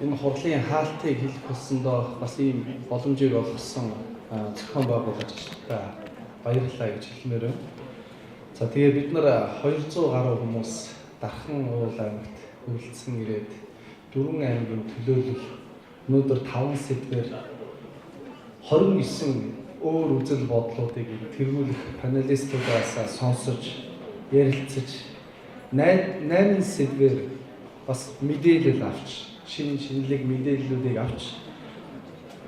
Энэ хурлын хаалтыг хэлэх болсондоо бас ийм боломжийг олгосон зохион байгуулагч та баярлалаа гэж хэлмээр байна. За тэгээ бид нар 200 гаруй хүмүүс Дархан уул аймагт үйлдсэн ирээд 4 аймгийн төлөөлөл өнөөдөр 5 сэдвээр 29 өөр үзэл бодлуудыг тэргүүлэх панелистуудаас сонсож ярилцаж 8 сэдвээр бас мэдээлэл авч шинэлэг мэдээллүүдийг авч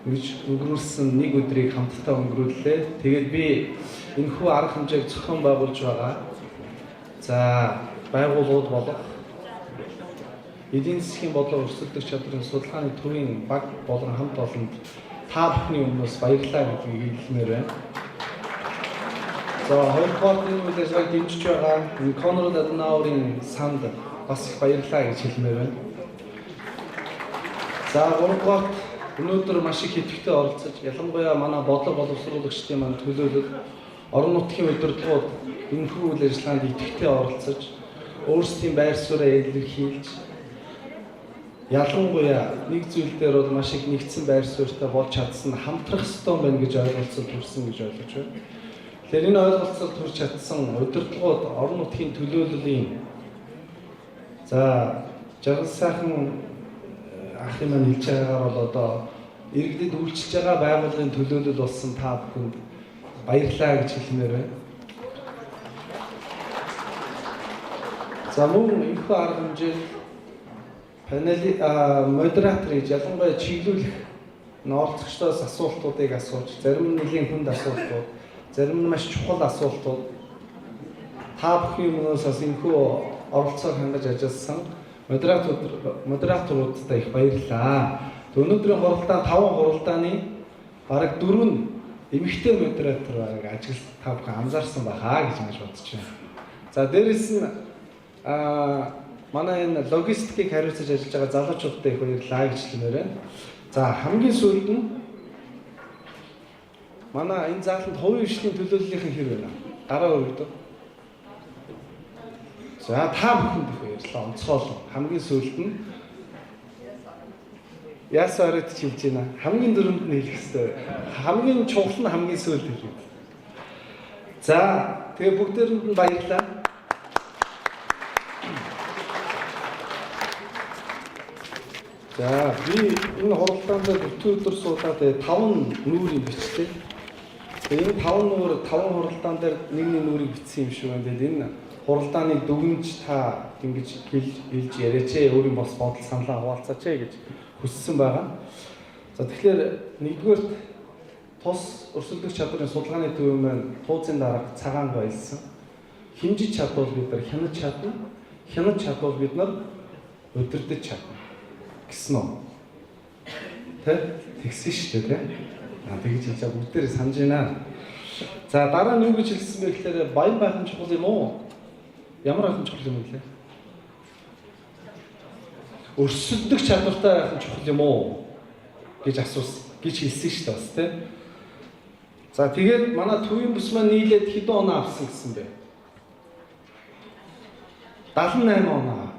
өнгөрүүлсэн нэг өдрийг хамтдаа өнгөрүүллээ. Тэгээд би энэхүү арга хэмжээг зохион байгуулж байгаа. За байгууллагууд болох эдийн засгийн бодлого өрсөлдөх чадрын судалгааны төвийн баг болон хамт олонд та бүхний өмнөөс баярлалаа гэдгийг хэлмээр байна. За хоёрдугаар энэ үйл ажиллагааг дэмжиж байгаа Конрад Аденауэрийн санд бас их баярлалаа гэж хэлмээр байна. За гуравдугаар өнөөдөр маш их идэвхтэй оролцож ялангуяа манай бодлого боловсруулагчдын маань төлөөлөл орон нутгийн удирдлагууд энэхүү үйл ажиллагаанд идэвхтэй оролцож өөрсдийн байр сууриа илэрхийлж ялангуяа нэг зүйл дээр бол маш их нэгдсэн байр суурьтай болж чадсан хамтрах ёстой байна гэж ойлголцол төрсэн гэж ойлгож байна. Тэгэхээр энэ ойлголцол төрж чадсан удирдлагууд орон нутгийн төлөөллийн за жаргал сайхан ахын маань хэлж байгаагаар бол одоо иргэдэд үйлчилж байгаа байгууллагын төлөөлөл болсон та бүхэнд баярлалаа гэж хэлмээр байна. За мөн энэхүү арга хэмжээ панели модератор гэж ялангуяа чиглүүлэх оролцогчдоос асуултуудыг асууж, зарим нь нэлийн хүнд асуултууд, зарим нь маш чухал асуултууд та бүхний өмнөөс бас энэхүү оролцоог хангаж ажилласан модераторуудтай их баярлалаа. Өнөөдрийн хуралдаан 5 хуралдааны бараг 4 нь эмэгтэй модератор байгааг ажил та бүхэн анзаарсан байхаа гэж бодож байна. За дээрэс нь манай энэ логистикийг хариуцаж ажиллаж байгаа залуучуудтай их баярлалаа гэж хэлмээр байна. За хамгийн сүүлд нь манай энэ заалтанд хувийн хвшлийн төлөөллийнхэн хэр байна? Гараа өргөдөө. За та бүхэнд их баярлалаа. Онцгойлон хамгийн сүүлд нь яасаар ч хэлж байна. Хамгийн дөрөнд нь хэлэх хэрэгтэй. Хамгийн чухал нь хамгийн сүүлд хэлээ. За тэгээ бүгдээрэнд нь баярлалаа. За би энэ хуралдаанд бүтэн өдөр суулгаад 5 нүрийг бичлээ. Тэгээ энэ 5 нүур 5 хуралдаан дээр нэгний нүрийг бичсэн юм шиг байна. Тэгээд энэ хуралдааны дүгнж та ингэж хэлж яриач өөрийн бос бодол саналаа хуваалцаач гэж хүссэн байгаа. За тэгэхээр нэгдүгээр тус өрсөлдөх чадрын судалгааны төвийн маань тууцын дарга цагаан байлсан. Хэмжиж чадвал бид нар хянаж чадна. Хянаж чадвал бид нар удирдах чадна гэсэн үү? Тэгсэн шүү дээ, тэгж хэлж байгаа бүгдээрээ санаж байна. За дараа нь юу гэж хэлсэн бэ гэхээр баян байхын чухал юм уу? Ямар байхын чухал юм бэ? Өрсөлдөх чадвартай байхын чухал юм уу гэж асуусан гэж хэлсэн шүү дээ бас тийм. За тэгээд манай төвийн бүс маань нийлээд хэдэн оноо авсан гэсэн бэ? 78 оноо.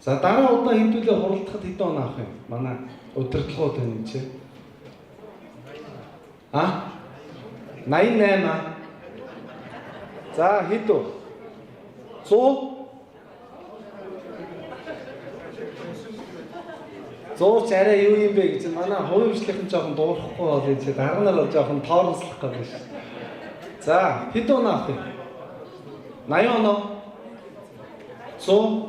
За дараа удаа хэдүүлээ хуралдахад хэдэн оноо авах юм? Манай удирдлагууд байна юм чи. 88. За хэд вэ? 100 ч арай юу юм бэ гэж манай хувийн хвшлийнхэн жоохон дуурахгүй бол энэ дарга нар бол жоохон тооронслох гэдэг шүү. За хэд оноо авах юм? 80 оноо. 100.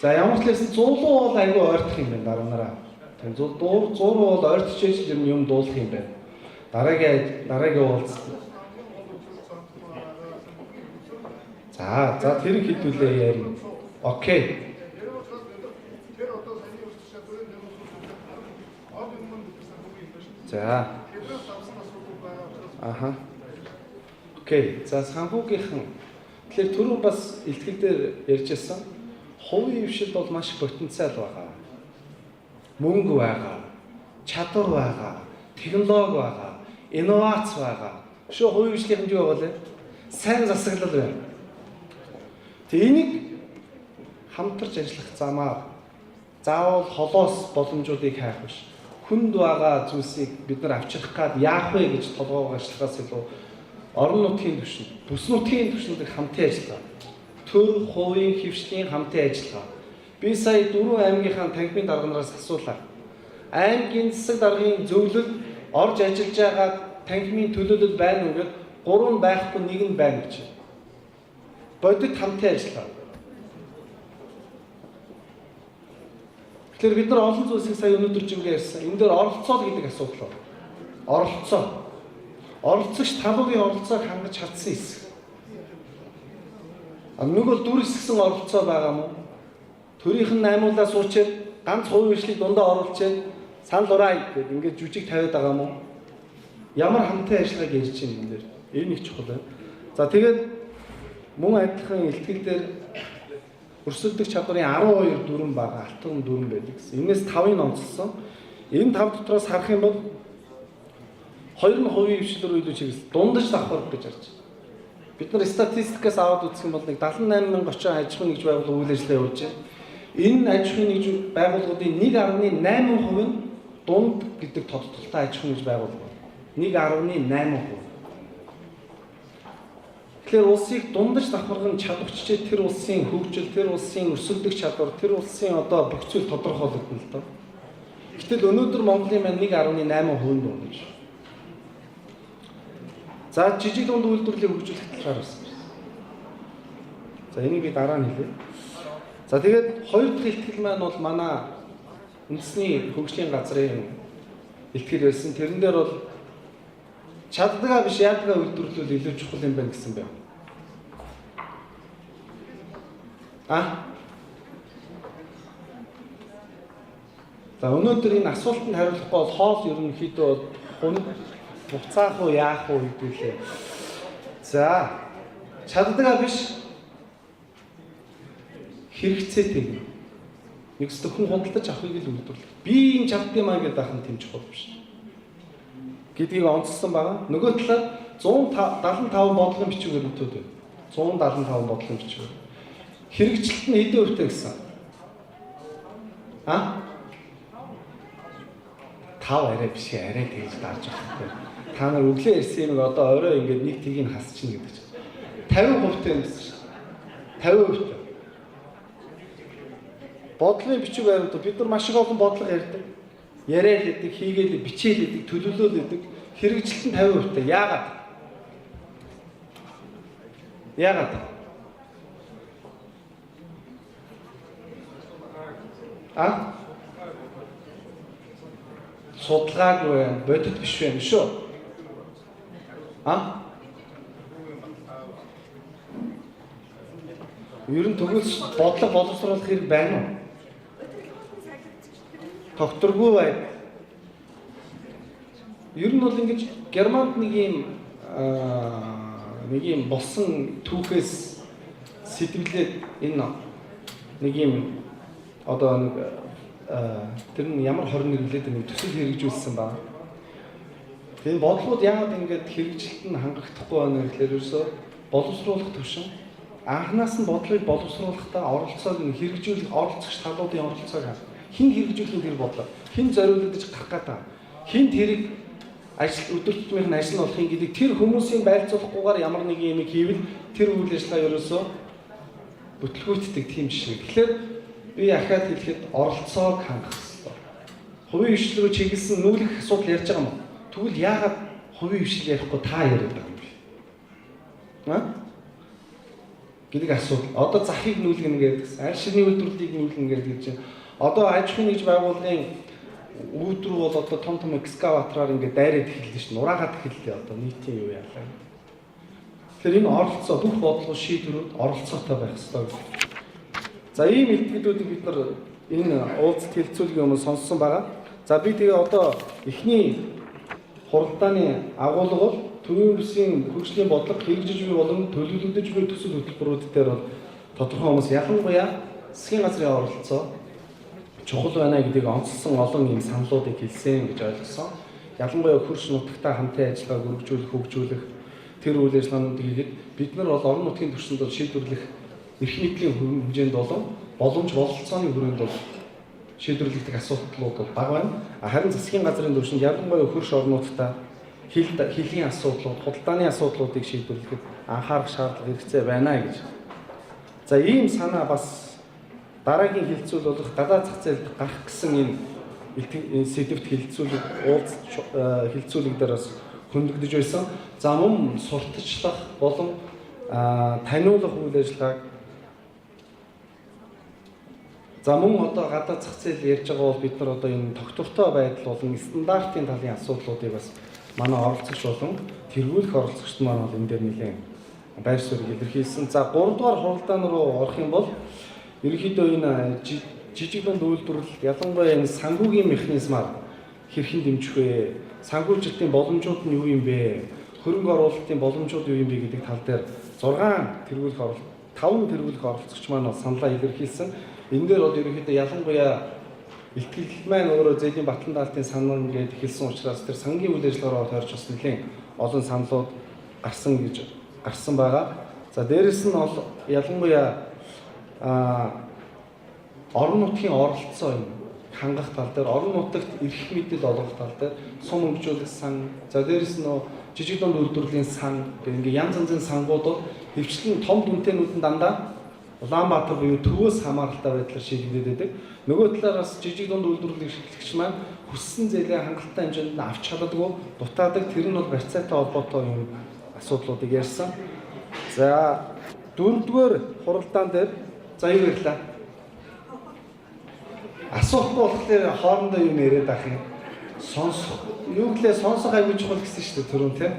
За ямар ч хэлсэн 100 бол айгүй ойртох юм байна дарга нараа. Тэгээ 100 бол ойртчихэж юм дуулах юм байна. Дараагийн уулзалт. За тэр хэдүүлээ ярина. Окей. За. Окей. За санхүүгийнхэн тэгэхээр түрүү бас илтгэл дээр ярьжсэн хувийн хвшилд бол маш потенциал байгаа. Мөнгө байгаа, чадвар байгаа, технологи байгаа, инновац байгаа. Шүү хувийн хвшлийн хэмжээ байгаа лээ. Сайн засаглал байна. Тэгээ энийг хамтарч ажиллах замаар заавал холоос боломжуудыг хайх биш. Хүнд байгаа зүйлсийг бид нар авчрах гад яах вэ гэж толгойгоо ажиллахаас илүү орон нутгийн түвшинд, бүс нутгийн түвшинд хамтын ажиллагаа, төр, хувийн, хөвшлийн хамтын ажиллагаа. Би сая 4 аймгийнхаа танхимын дарганараас асуулаа. Аймгийн засаг даргын зөвлөл орж ажиллаж байгаа танхимын төлөөлөл байна уу гэд 3 байхгүй 1 нь байна гэж. Бодит хамтын ажиллагаа. Тэгэхээр бид нар олон зүйлсийг сая өнөөдөр жингээ ярьсан. Энэ дээр оролцоо гэдэг асуудал байна. Оролцоо. Оролцогч талуудын оролцоог хангаж чадсан хэсэг. Нэг бол дүр хэсгсэн оролцоо байгаа мó. Төрийнх нь наймуулаа суучаад ганц хувийн хвшлийг дундаа оруулчаад санал ураа гэдэг ингээд жүжиг тавиад байгаа мó. Ямар хамтын ажиллагааг ярьж байна энэ дээр. Энэ их чухал байна. За тэгээд мөн адилхан илтгэл дээр өрсөлдөх чадварын 12 дүрэн байгаа, алтан дүрэн байдаг гэсэн. Энээс 5-ыг онцлсон. Энэ 5 дотроос харах юм бол 2 нь хувийн хвшлээр үйлдвэж хэрэглэсэн. Дундаж давхар гэж харж байна. Бид нар статистикаас аваад үзэх юм бол нэг 78,000 орчим аж ахуйн нэгж байгууллага үйл ажиллагаа явуулж байна. Энэ аж ахуйн нэгж байгууллагуудын 1.8% нь дунд гэдэг тодтолтой аж ахуйн нэгж байгууллага. 1.8%. Тэгэхээр улсыг дундаж давхарган чадварчид тэр улсын хөгжил, тэр улсын өрсөлдөх чадвар, тэр улсын одоо бүх зүйл тодорхойлогдно л доо. Гэтэл өнөөдөр Монголын маань 1.8% дундаж. За жижиг дунд үйлдвэрлэлийг хөгжүүлэх талаар байна. За энийг би дараа нь хэлье. За тэгээд хоёр дахь ихтгэл маань бол манай үндэсний хөгжлийн газрын ихтгэл байсан. Тэрэн дээр бол чаддгаа биш яадгаа үйлдвэрлэл илүү чухал юм байна гэсэн байна. За өнөөдөр энэ асуултанд хариулахгүй бол хоол ерөнхийдөө буцаах уу яах уу гэдгүүлээ. За чаддгаа биш хэрэгцээтэй. Нэгс төхөн худалдаж авахыг л үйлдвэрлэх. Би энэ чаддсан маа гэдэг ахын тэм чухал биш. Гэдгийг онцлсон байгаа. Нөгөө талаар 175 бодлогын бичвэр өгдөг байна. 175 бодлогын бичвэр. Хэрэгжилт нь хэдэн хувьтай гэсэн? 5 арай биш арай тэгж дарж байгаа. Та нар өглөө ирсэн юм одоо орой ингээд нэг тгийг хасчихна гэдэг чинь. 50 хувьтай юм гэсэн чинь. 50 хувьтай. Бодлогын бичиг баримт бид нар маш их олон бодлого ярьдаг. Яриад идэг, хийгээл бичээл идэг, төлөвлөөл идэг. Хэрэгжилт нь 50 хувьтай. Яагаад? Судалгаагүй байна, бодит биш байна шүү. Ер нь төгөөс бодлого боловсруулах хэрэг байна уу? Докторгүй бай. Ер нь бол ингэж Германд нэг юм болсон түүхээс сэтгэлээд энэ нэг юм одоо нэг тэр нь ямар 21 жилд нэг төсөл хэрэгжүүлсэн байна. Тэгээ бодлогууд яагаад ингэж хэрэгжилт нь хангахдахгүй байна гэхээр ерөөсөө боловсруулах төвшин анханаас нь бодлогыг боловсруулахдаа оролцоог нь хэрэгжүүлэх оролцогч талуудын оролцоог хэн хэрэгжүүлэх гэж бодлоо. Хэн зориулж гарах гэдэг. Хэн тэрийг ажил өдөр тутмын ажил нь болохын гэдэг тэр хүмүүсийн байлцуулахгүйгээр ямар нэг юм хийвэл тэр үйл ажиллагаа ерөөсөө бүтлгүүцдэг тийм жишээ. Тэгэхээр би ахаад хэлэхэд оролцоог хангах хэрэгтэй. Хувийн хвшил рүү чиглэсэн нүүлгэх асуудал ярьж байгаа юм. Тэгвэл яагаад хувийн хвшил ярихгүй та яриад байгаа юм бэ? Гэдэг асуудал. Одоо захыг нүүлгэнэ гэдэг. Аль ширний үйлдвэрлэлийг нүүлгэнэ гэдэг чинь одоо аж ахуйн нэгж байгууллагын үүдрүү бол одоо том экскаватораар ингээд дайраад эхэллээ шин. Нураагаад эхэллээ одоо нийтийн юу яалаа. Тэгэхээр энэ оролцоо бүх бодлого шийдвэрүүд оролцоотой байх хэрэгтэй. За ийм илтгэлүүдийг бид нар энэ уулзалт хэлцүүлгийн өмнө сонссон байгаа. За би тэгээ одоо эхний хуралдааны агуулга бол төвийн бүсийн хөгжлийн бодлого хэрэгжиж буй болон төлөвлөгдөж буй төсөл хөтөлбөрүүд дээр бол тодорхой хүмүүс ялангуяа засгийн газрын оролцоо чухал байна гэдгийг онцлсон олон юм саналуудыг хэлсэн гэж ойлгосон. Ялангуяа хөрш нутагтай хамтын ажиллагааг хөгжүүлэх тэр үйл ажиллагаануудыг хийгээд бид нар бол орон нутгийн түвшинд шийдвэрлэх эрх мэдлийн хэмжээнд болон боломж бололцооны хүрээнд бол шийдвэрлэгдэх асуудлууд бол бага байна. Харин засгийн газрын түвшинд ялангуяа хөрш орнуудтай хэлийн асуудлууд, худалдааны асуудлуудыг шийдвэрлэхэд анхаарах шаардлага хэрэгцээ байна гэж. За ийм санаа бас дараагийн хилцүүл болох гадаад зах зээлд гарах гэсэн энэ сэдвт хилцүүлэг дээр бас хөндөгдөж байсан. За мөн сурталчлах болон таниулах үйл ажиллагааг за мөн одоо гадаад зах зээл ярьж байгаа бол бид нар одоо энэ тогтвортой байдал болон стандартын талын асуудлуудыг бас манай оролцогч болон тэргүүлэх оролцогчд маань бол энэ дээр нэлээд байр суурийг илэрхийлсэн. За 3 дугаар хуралдаан руу орох юм бол ерөнхийдөө энэ жижиг дунд үйлдвэрлэл ялангуяа энэ санхүүгийн механизмаар хэрхэн дэмжих вэ? Санхүүжилтийн боломжууд нь юу юм бэ? Хөрөнгө оруулалтын боломжууд юу юм бэ гэдэг тал дээр 5 тэргүүлэх оролцогч маань саналаа илэрхийлсэн. Энэ дээр бол ерөнхийдөө ялангуяа ихтгэл маань өөрөө зээлийн батлан даалтын санал ингээд эхэлсэн учраас тэр сангийн үйл ажиллагаараа тойрч бас нэлийн олон саналууд гарсан байгаа. За дээрэс нь бол ялангуяа орон нутгийн оролцоо хангах тал дээр, орон нутагт эрх мэдэл олгох тал дээр сум хөгжүүлэх сан, за дээрэс нь жижиг дунд үйлдвэрлэлийн сан гэх ингээд янз янзын сангууд бол хөвчлэн том дүнтэйнүүд нь дандаа Улаанбаатар буюу төвөөс хамааралтай байдлаар шийдэгдээд байдаг. Нөгөө талаараас жижиг дунд үйлдвэрлэлийн эрхлэгч маань хүссэн зээлээ хангалттай хэмжээнд авч чаддаггүй дутаадаг. Тэр нь бол барьцаатай холбоотой юм асуудлуудыг ярьсан. За 4-р хуралдаан дээр за юу ярьлаа? Асуухгүй болохоор хоорондоо юм яриад ах юм. Сонсох. Юу гэлээ сонсох аягүй чухал гэсэн шүү дээ түрүүн тийм.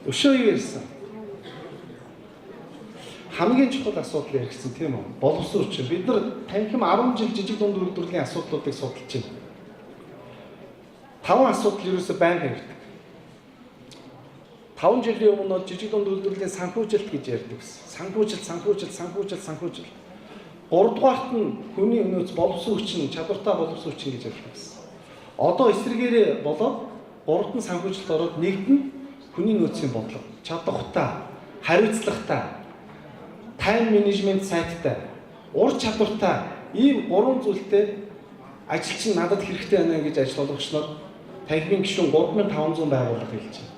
Өшөө юу ярьсан? Хамгийн чухал асуудал ярьсан тийм үү? Боловсон учраас бид нар танхим 10 жил жижиг дунд үйлдвэрлэлийн асуудлуудыг судалж байна. 5 асуудал ерөөсөө байнга ирдэг. 5 жилийн өмнө жижиг дунд үйлдвэрлэлийн санхүүжилт гэж ярьдаг гэсэн. Санхүүжилт. 3 дугаарт нь хүний өнөөц боловсон хүчин, чадвартай боловсон хүчин гэж ярьдаг гэсэн. Одоо эсрэгээрээ болоод 3-т нь санхүүжилт ороод 1-т нь хүний нөөцийн бодлого, чадвартай, хариуцлагатай, тайм менежмент сайттай, ур чадвартай ийм 3 зүйлтэй ажилч нь надад хэрэгтэй байна гэж ажил олгогч нар танхимын гишүүн 3500 байгууллага хэлж байна.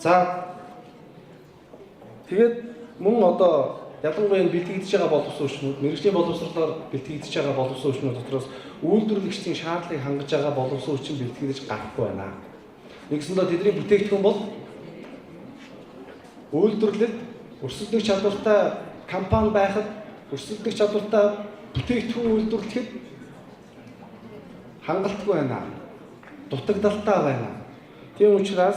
За тэгээд мөн одоо ялангуяа бэлтгэгдэж байгаа боловсон хүчнүүд, мэргэжлийн боловсруулалтаар бэлтгэгдэж байгаа боловсон хүчнүүд дотроос үйлдвэрлэгчдийн шаардлагыг хангаж байгаа боловсон хүчин бэлтгэгдэж гарахгүй байна. Нэгсэндээ тэдний бүтээгдэхүүн бол үйлдвэрлэлд өрсөлдөх чадвартай компани байхад, өрсөлдөх чадвартай бүтээгдэхүүн үйлдвэрлэхэд хангалтгүй байна. Дутагдaltaй байна. Тийм учраас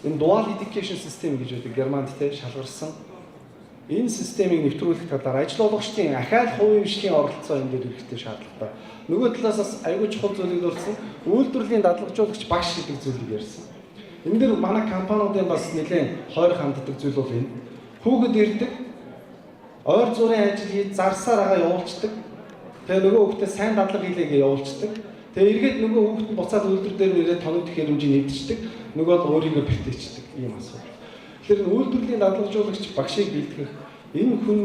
энэ dual education system гэж үүдэг Германд тэ шалгарсан. Энэ системийг нэвтрүүлэх талаар ажил олгогчдын ахаал хувийн хвшлийн оролцоо энэ дээр хэрэгтэй шаардлагатай. Нөгөө талаас бас аягүй чухал зүйлийг дурдсан үйлдвэрлэлийн дадлагжуулагч багш гэдэг зүйлийг ярьсан. Энэ дээр манай компаниудын бас нэлээд хойр ханддаг зүйл бол энэ. Хүүхэд ирдэг, ойр зургийн ажил хийж зарсаар агаа явуулцдаг. Тэгээ нөгөө хүүхдээ сайн дадлага хийлээ гэж явуулцдаг. Тэгээ эргээд нөгөө хүүхэд нь буцаад үйлдвэр дээр нэрээ тоног дэх хэмжээ нэвтчихдэг. Нөгөө л өөрийгөө бэлтгэждэг ийм асуудал. Тэгэхээр үйлдвэрлэлийн дадлагжуулагч багшийг бэлтгэх энэ хүн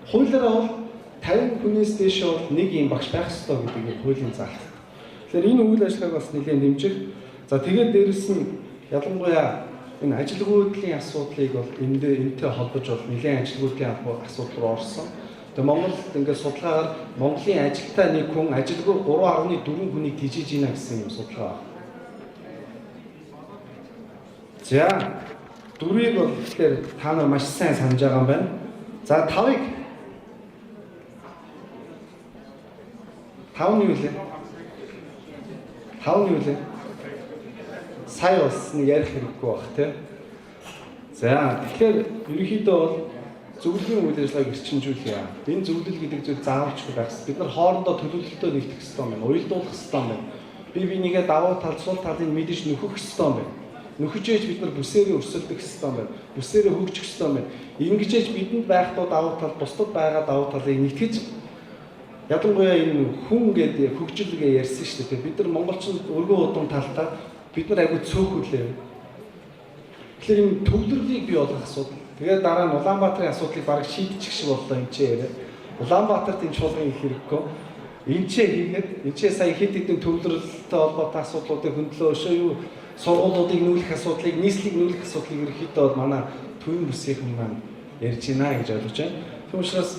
хуулиараа бол 50 хүнээс дээш бол нэг ийм багш байх ёстой гэдэг хуулийн заалт. Тэгэхээр энэ үйл ажиллагааг бас нэлээд дэмжих. За тэгээд дээрэс нь ялангуяа энэ ажилгүйдлийн асуудлыг бол энэтэй холбож бол нэлээд ажилгүйдлийн асуудал руу орсон. Тэгээ Монголд ингээд судалгаагаар Монголын ажилтай нэг хүн ажилгүй 3.4 хүнийг тижиж ийна гэсэн юм судалгаа. За 4-ийг бол тэгэхээр та нар маш сайн санаж байгаа юм байна. За 5-ыг 5 нь юу вэ? 5 нь юу вэ? Сая бас нэг ярих хэрэггүй баг тийм. За тэгэхээр ерөнхийдөө бол зөвлөлийн үйл ажиллагааг эрчимжүүлэх юм. Энэ зөвлөл гэдэг зүйл зааварчгүй байх. Бид нар хоорондоо төлөвлөлтөө нэгтгэх хэрэгтэй юм байна. Уялдуулах хэрэгтэй юм байна. Бинийгээ давуу тал, сул талыг мэдэж нөхөх хэрэгтэй юм байна. Нөхөж ээж бид нар бүсээрээ өрсөлдөх хэрэгтэй юм байна. Бүсээрээ хөгжих хэрэгтэй юм байна. Ингэж ээж бидэнд байх тул давуу тал, бусдад байгаа давуу талыг нэгтгэж ялангуяа энэ хүн гэдэг хөгжилгээ ярьсан шүү дээ. Бид нар монголчууд өргөн удам талтай бид нар айгүй цөөхөлээ. Тэгэхээр энэ төвлөрлийг бий болгох асуудал. Тэгээд дараа нь Улаанбаатарын асуудлыг бараг шийдчих шиг боллоо энэ ч яриа. Улаанбаатарт энэ чуулган их хэрэггүй. Энд ч хийгээд энэ ч сая хэд хэдэн төвлөрөлттэй холбоотой асуудлуудыг хөндлөө өшөө юу сургуулиудыг нүүлэх асуудлыг, нийслэлийг нүүлэх асуудлыг ерөөхдөө бол манай төвийн бүсийнхэн маань ярьж байна гэж ойлгож байна. Тийм учраас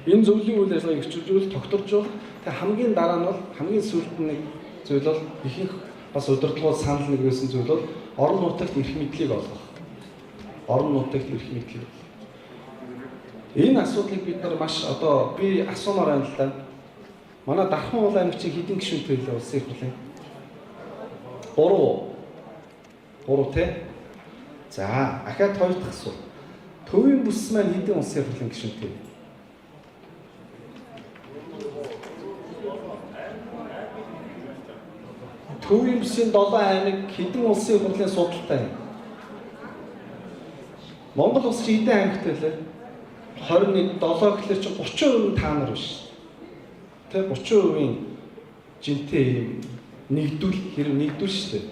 энэ зөвлөлийн үйл ажиллагааг эрчүүлж тогтворжуулах. Тэгээ хамгийн дараа нь бол хамгийн сүүлд нэг зүйл бол ихэнх бас удирдлагууд санал нэгсэн зүйл бол орон нутагт эрх мэдлийг олгох. Орон нутагт эрх мэдлийг. Энэ асуудлыг бид нар маш одоо би асуумаар байна л да. Манай Дархан уул аймагчийн хэдэн гишүүнтэй хэлээ улсын их хурлын? 3 тий. За, ахаад хоёр дахь асуулт. Төвийн бүс маань хэдэн улсын их хурлын гишүүнтэй? Төвийн бүсийн 7 аймаг хэдэн улсын их хурлын судалтай юм? Монгол улс чи хэдэн аймагтай лээ? 21 7 гэхэлэр чи 30% та нар биш. Тэ 30% жинтэй нэгдүүл хэрэг нэгдүүл шүү дээ.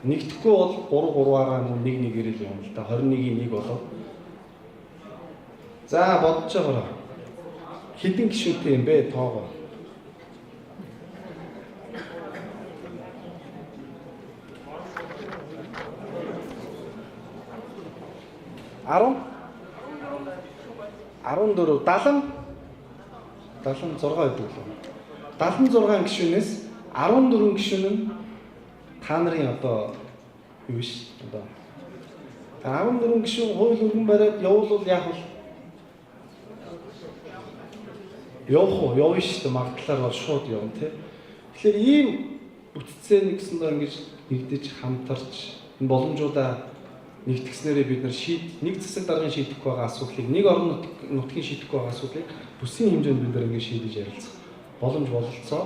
Нэгдэхгүй бол 3-3-аараа мөн 1-1-ээр л юм л да. 21-ийн 1 болов. За бодож байгаарай. Хэдэн гишүүнтэй юм бэ тоогоо? Арван 14 76 гэдэг лөө. 76 гишүүнээс 14 гишүүн нь та нарын одоо юу биш одоо 14 гишүүн хууль өргөн бариад явуулвал яах вэ? Явах уу? Явна шүү дээ. Магдлаар бол шууд явна тий. Тэгэхээр ийм бүтцээ нэгсэн доо ингэж нэгдэж хамтарч энэ боломжуудаа нэгтгэснээрээ бид нар нэг засаг даргын шийдэхгүй байгаа асуудлыг нэг орон нутгийн шийдэхгүй байгаа асуудлыг бүсийн хэмжээнд бид нар ингэ шийдэж ярилцах боломж бололцоо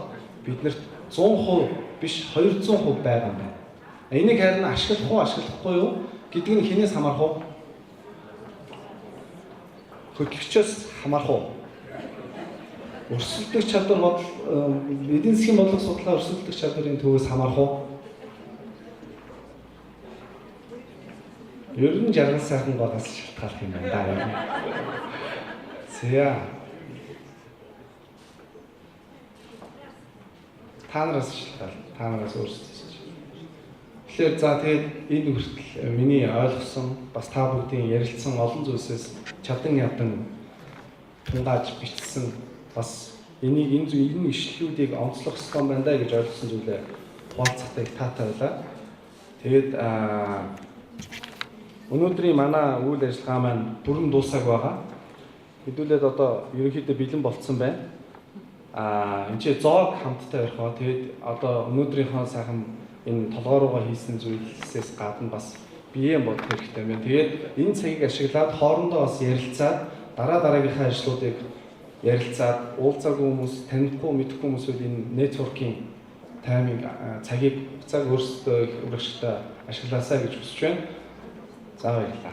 биднэрт 100% биш 200% байгаа юм байна. Энийг харин ашиглах уу ашиглахгүй юу гэдг нь хинээс хамаарх уу? Хөтлөгчөөс хамаарх уу? Өрсөлдөх чадвар бодол эдийн засгийн бодлого судлаа өрсөлдөх чадварын төвөөс хамаарх уу? Ер нь жаргал сайхан байгаас шалтгаалх юм байна да. Зя. Та нараас шалтгаална. Та нараас өөрсдөөс. Тэгэхээр за тэгээд энэ хүртэл миний ойлгосон бас та бүгдийн ярилцсан олон зүйлсээс чадан ядан тунгааж бичсэн бас энэ ишлүүдийг онцлох ёстой байна да гэж ойлгосон зүйлээ хуваалцахтай таатай байлаа. Тэгээд өнөөдрийн манай үйл ажиллагаа маань бүрэн дуусах байгаа. Хэдүүлээд одоо ерөнхийдөө бэлэн болцсон байна. Энд чи зоог хамттай ярих ба тэгээд одоо өнөөдрийнхөө сайхан энэ толгооруугаа хийсэн зүйлсээс гадна бас биеэ бодох хэрэгтэй байна. Тэгээд энэ цагийг ашиглаад хоорондоо бас ярилцаад дараагийнхаа ажлуудыг ярилцаад уулзаагүй хүмүүс, танихгүй мэдхгүй хүмүүсүүд энэ нэтворкинг тайминг цагийг цаг өөрсдөө их урагштай ашиглаасаа гэж хүсэж байна. За баярлалаа.